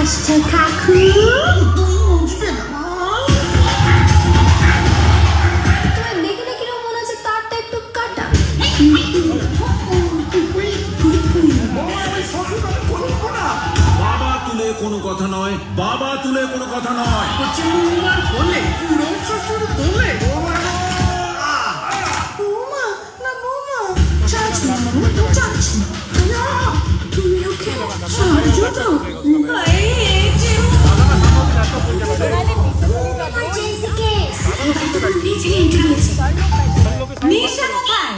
আসছে কাকু। দেখে দেখে মনে হচ্ছে তারটা একটু কাটা। বাবা তুলে কোনো কথা নয়, বাবা তুলে কোনো কথা নয়। তুমি ওকে সাহায্য দাও। নিশা কোথায়?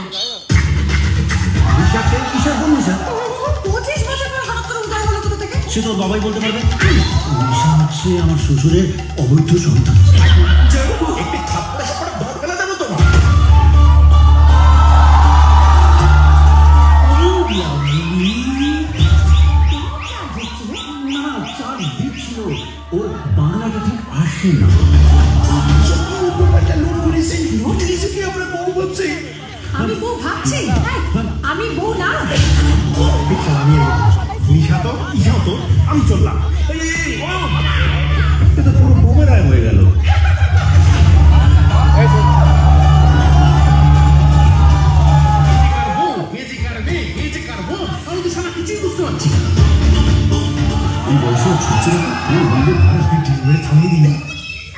সে তো বাবাই বলতে পারবে। নিশা হচ্ছে আমার শ্বশুরের অবৈধ সন্তান। ওর বাংলাটা ঠিক আসে না। আমি বউ ভাবছি, আমি বউ না। নিশা তো ইশাও তো, আমি চললাম। এটা পুরো বোমেরায় হয়ে গেল।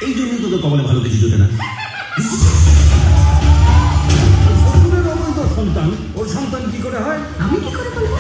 এই জন্যই তোদের কপালে ভালো কিছু জোটে না। সন্তান, ওর সন্তান কি করে হয়? আমি কি করে বলবো?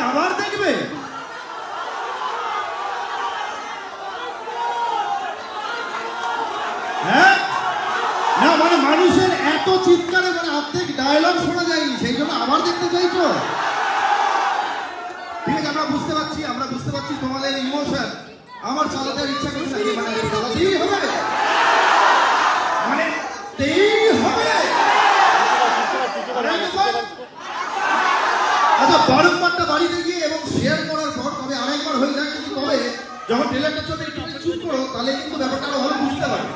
আবার দেখবে? হ্যাঁ না, মানে মানুষের এত চিৎকারে মানে অর্ধেক ডায়লগ শোনা যায়নি, সেই জন্য আবার দেখতে চাইছো? ঠিক আছে, আমরা বুঝতে পারছি তোমাদের ইমোশন। আমার চালাতে ইচ্ছা করছে নাকি, মানে চালাতেই হবে, মানে আচ্ছা, বারংবারটা বাড়িতে গিয়ে এবং শেয়ার করার পর তবে আরেকবার হয়ে যায়, কিন্তু তবে যখন ট্রেলারটা চলে একটু চুপ করো, তাহলে কিন্তু ব্যাপারটা আরো ভালো বুঝতে পারবে।